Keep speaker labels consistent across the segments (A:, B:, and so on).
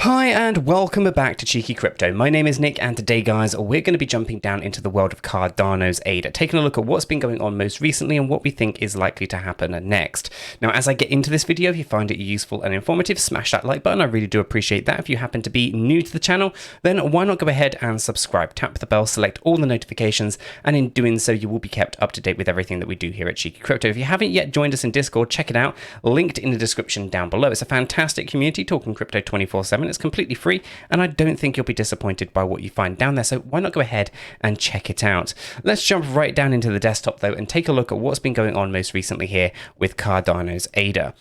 A: Hi and welcome back to Cheeky Crypto. My name is Nick and today guys we're going to be jumping down into the world of Cardano's ADA, taking a look at what's been going on most recently and what we think is likely to happen next. Now as I get into this video, if you find it useful and informative, smash that like button, I really do appreciate that. If you happen to be new to the channel, then why not go ahead and subscribe, tap the bell, select all the notifications, and in doing so you will be kept up to date with everything that we do here at Cheeky Crypto. If you haven't yet joined us in Discord, check it out, linked in the description down below. It's a fantastic community talking crypto 24/7. It's completely free, and I don't think you'll be disappointed by what you find down there, so why not go ahead and check it out. Let's jump right down into the desktop though and take a look at what's been going on most recently here with Cardano's ADA.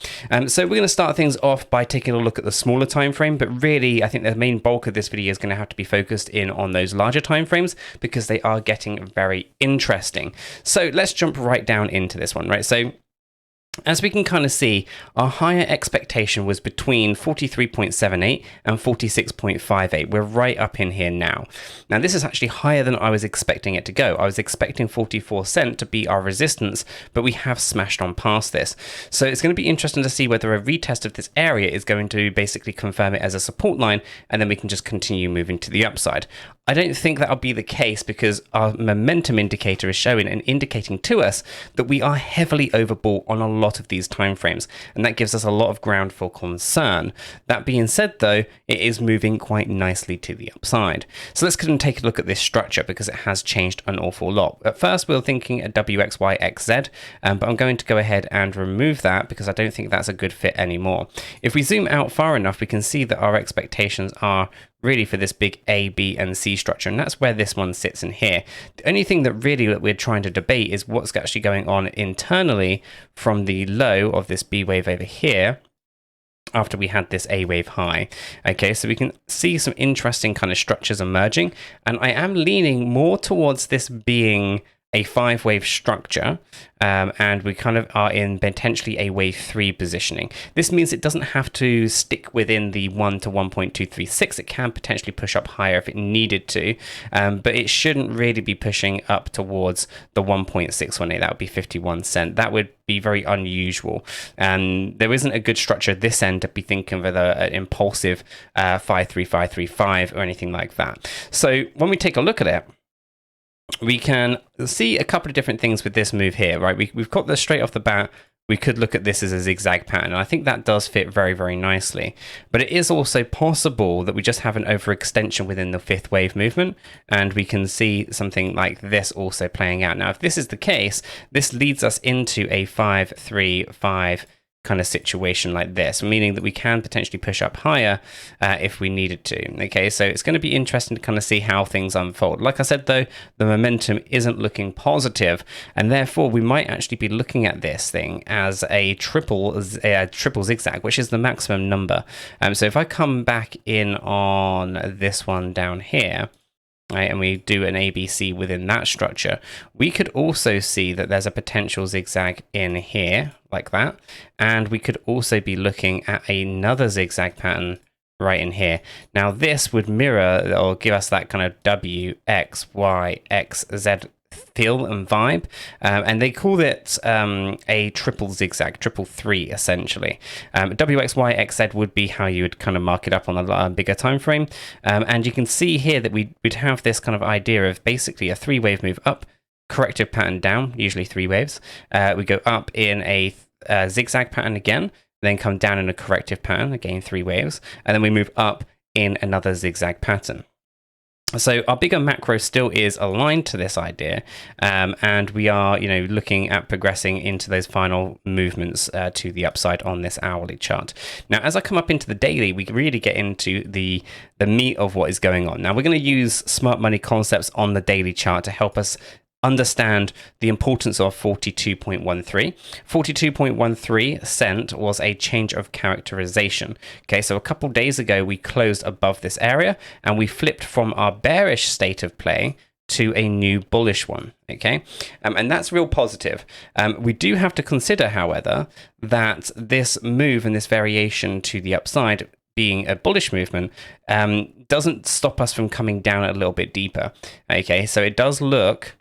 A: So we're going to start things off by taking a look at the smaller time frame, but really I think the main bulk of this video is going to have to be focused in on those larger time frames because they are getting very interesting. So let's jump right down into this one, right? So as we can kind of see, our higher expectation was between 43.78 and 46.58. We're right up in here now. Now, this is actually higher than I was expecting it to go. I was expecting 44 cent to be our resistance, but we have smashed on past this. So it's going to be interesting to see whether a retest of this area is going to basically confirm it as a support line, and then we can just continue moving to the upside. I don't think that'll be the case because our momentum indicator is showing and indicating to us that we are heavily overbought on a lot of these timeframes, and that gives us a lot of ground for concern. That being said though, it is moving quite nicely to the upside. So let's go and take a look at this structure because it has changed an awful lot. At first we were thinking a WXYXZ, but I'm going to go ahead and remove that because I don't think that's a good fit anymore. If we zoom out far enough, we can see that our expectations are really for this big A, B, and C structure, and that's where this one sits in here. The only thing that we're trying to debate is what's actually going on internally from the low of this B wave over here after we had this A wave high. Okay, so we can see some interesting kind of structures emerging, and I am leaning more towards this being a 5-wave structure, and we kind of are in potentially a wave 3 positioning. This means it doesn't have to stick within the 1 to 1.236. It can potentially push up higher if it needed to, but it shouldn't really be pushing up towards the 1.618. That would be 51 cent. That would be very unusual. There isn't a good structure at this end to be thinking of an impulsive 53535 or anything like that. So when we take a look at it, we can see a couple of different things with this move here, right? We've got this straight off the bat. We could look at this as a zigzag pattern, and I think that does fit very, very nicely. But it is also possible that we just have an overextension within the 5th wave movement, and we can see something like this also playing out. Now, if this is the case, this leads us into a 535 kind of situation like this, meaning that we can potentially push up higher if we needed to. Okay, so it's going to be interesting to kind of see how things unfold. Like I said though, the momentum isn't looking positive, and therefore we might actually be looking at this thing as a triple zigzag, which is the maximum number. So if I come back in on this one down here, right, and we do an ABC within that structure, we could also see that there's a potential zigzag in here like that, and we could also be looking at another zigzag pattern right in here. Now this would mirror or give us that kind of WXYXZ feel and vibe, and they call it a triple zigzag, triple 3 essentially. WXYXZ would be how you would kind of mark it up on a bigger time frame, and you can see here that we'd have this kind of idea of basically a 3-wave move up, corrective pattern down, usually 3 waves. We go up in a zigzag pattern again, then come down in a corrective pattern, again 3 waves, and then we move up in another zigzag pattern. So our bigger macro still is aligned to this idea, and we are, looking at progressing into those final movements to the upside on this hourly chart. Now, as I come up into the daily, we really get into the meat of what is going on. Now, we're going to use smart money concepts on the daily chart to help us understand the importance of 42.13. 42.13 cent was a change of characterization. Okay, so a couple days ago we closed above this area and we flipped from our bearish state of play to a new bullish one. Okay, and that's real positive. We do have to consider, however, that this move and this variation to the upside being a bullish movement doesn't stop us from coming down a little bit deeper. Okay, so it does look,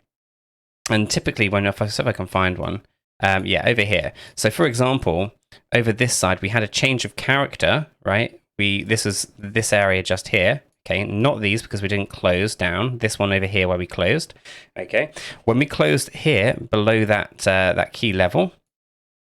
A: and typically if I can find one, yeah, over here. So for example, over this side, we had a change of character, right? this is this area just here. Okay, not these because we didn't close down. This one over here where we closed. Okay, when we closed here below that that key level,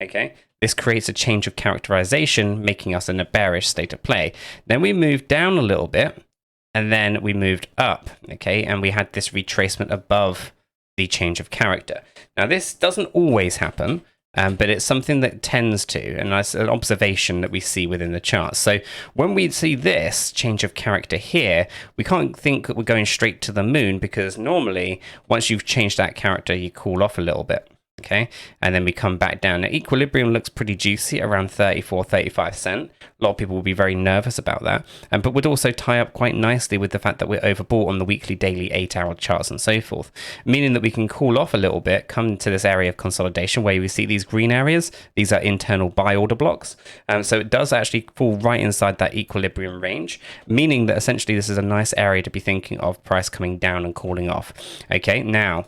A: okay, this creates a change of characterization, making us in a bearish state of play. Then we moved down a little bit, and then we moved up. Okay, and we had this retracement above the change of character. Now this doesn't always happen. But it's something that tends to, and that's an observation that we see within the chart. So when we see this change of character here, we can't think that we're going straight to the moon, because normally once you've changed that character, you cool off a little bit. Okay, and then we come back down. Now, equilibrium looks pretty juicy around 34-35 cents. A lot of people will be very nervous about that, but would also tie up quite nicely with the fact that we're overbought on the weekly, daily, 8-hour charts and so forth, meaning that we can cool off a little bit, come to this area of consolidation where we see these green areas. These are internal buy order blocks, so it does actually fall right inside that equilibrium range, meaning that essentially this is a nice area to be thinking of price coming down and cooling off. Okay, now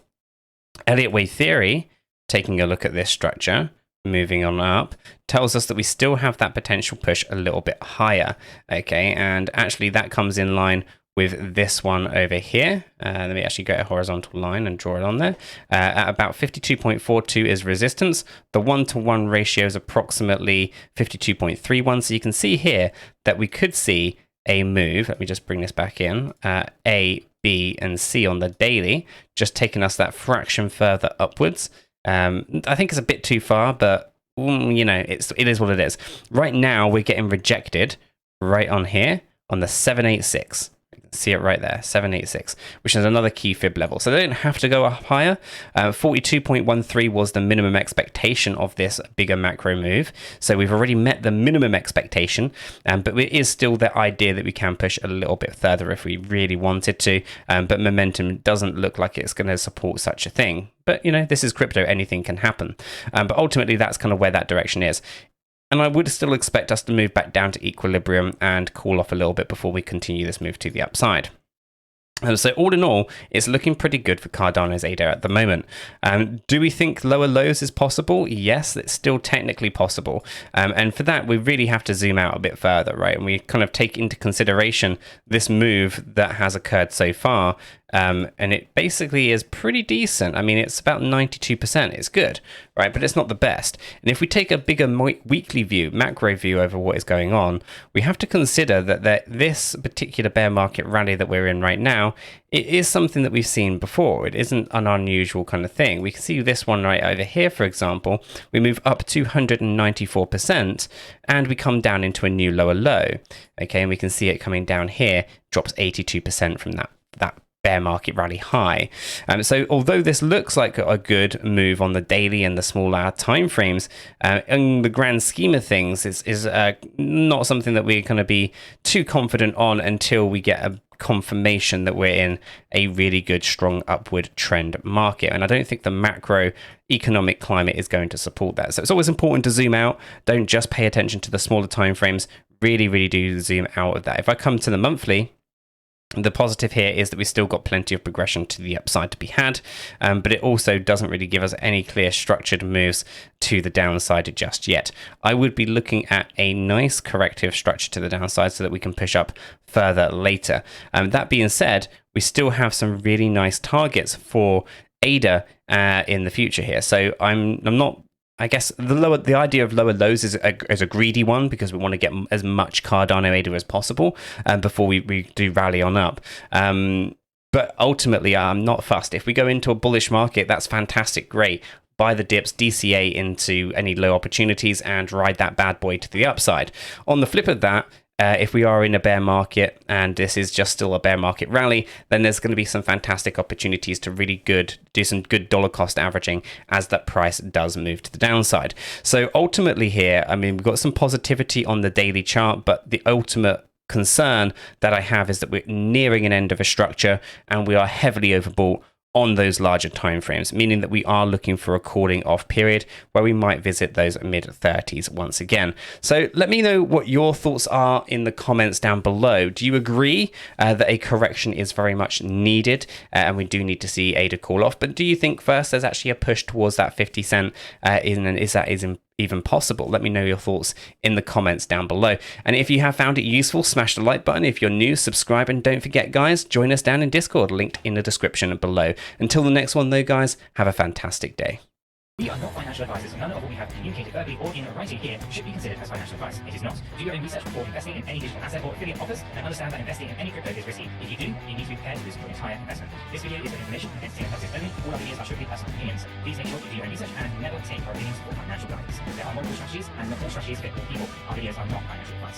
A: Elliott wave theory, taking a look at this structure, moving on up, tells us that we still have that potential push a little bit higher. Okay, and actually that comes in line with this one over here. Let me actually get a horizontal line and draw it on there. At about 52.42 is resistance. The 1-to-1 ratio is approximately 52.31. So you can see here that we could see a move. Let me just bring this back in. A, B, and C on the daily, just taking us that fraction further upwards. I think it's a bit too far, but you know, it is what it is. Right now, we're getting rejected right on here on the 786. You can see it right there, 786, which is another key fib level. So they don't have to go up higher. 42.13 was the minimum expectation of this bigger macro move. So we've already met the minimum expectation, but it is still the idea that we can push a little bit further if we really wanted to. But momentum doesn't look like it's going to support such a thing. But, you know, this is crypto, anything can happen. But ultimately, that's kind of where that direction is. And I would still expect us to move back down to equilibrium and cool off a little bit before we continue this move to the upside. So all in all, it's looking pretty good for Cardano's ADA at the moment. Do we think lower lows is possible? Yes, it's still technically possible. And for that, we really have to zoom out a bit further, right? And we kind of take into consideration this move that has occurred so far. And it basically is pretty decent. I mean, it's about 92%. It's good, right? But it's not the best. And if we take a bigger weekly view, macro view over what is going on, we have to consider that this particular bear market rally that we're in right now, it is something that we've seen before. It isn't an unusual kind of thing. We can see this one right over here, for example. We move up 294% and we come down into a new lower low. Okay, and we can see it coming down here, drops 82% from that bear market rally high. So although this looks like a good move on the daily and the smaller time frames, in the grand scheme of things, is not something that we're going to be too confident on until we get a confirmation that we're in a really good, strong upward trend market. And I don't think the macroeconomic climate is going to support that. So it's always important to zoom out. Don't just pay attention to the smaller time frames. Really, really do zoom out of that. If I come to the monthly, the positive here is that we've still got plenty of progression to the upside to be had, but it also doesn't really give us any clear structured moves to the downside just yet. I would be looking at a nice corrective structure to the downside so that we can push up further later. That being said, we still have some really nice targets for ADA in the future here. So I'm not. I guess the idea of lower lows is a greedy one, because we want to get as much Cardano ADA as possible before we do rally on up. But ultimately, I'm not fussed. If we go into a bullish market, that's fantastic, great. Buy the dips, DCA into any low opportunities and ride that bad boy to the upside. On the flip of that, if we are in a bear market and this is just still a bear market rally, then there's going to be some fantastic opportunities to really do some good dollar cost averaging as that price does move to the downside. So ultimately here, I mean, we've got some positivity on the daily chart, but the ultimate concern that I have is that we're nearing an end of a structure and we are heavily overbought on those larger timeframes, meaning that we are looking for a cooling off period where we might visit those mid-30s once again. So let me know what your thoughts are in the comments down below. Do you agree that a correction is very much needed and we do need to see ADA cool off? But do you think first there's actually a push towards that 50 cent and is even possible? Let me know your thoughts in the comments down below. And if you have found it useful, smash the like button. If you're new, subscribe, and don't forget, guys, join us down in Discord, linked in the description below. Until the next one, though, guys, have a fantastic day.
B: We are not financial advisors, and none of what we have communicated verbally or in writing here should be considered as financial advice. It is not. Do your own research before investing in any digital asset or affiliate offers, and understand that investing in any crypto is risky. If you do, you need to be prepared to lose your entire investment. This video is for information and entertainment purposes only. All our videos are strictly personal opinions. Please make sure you do your own research and never take our opinions for financial guidance. There are multiple strategies, and not all strategies fit all people. Our videos are not financial advice.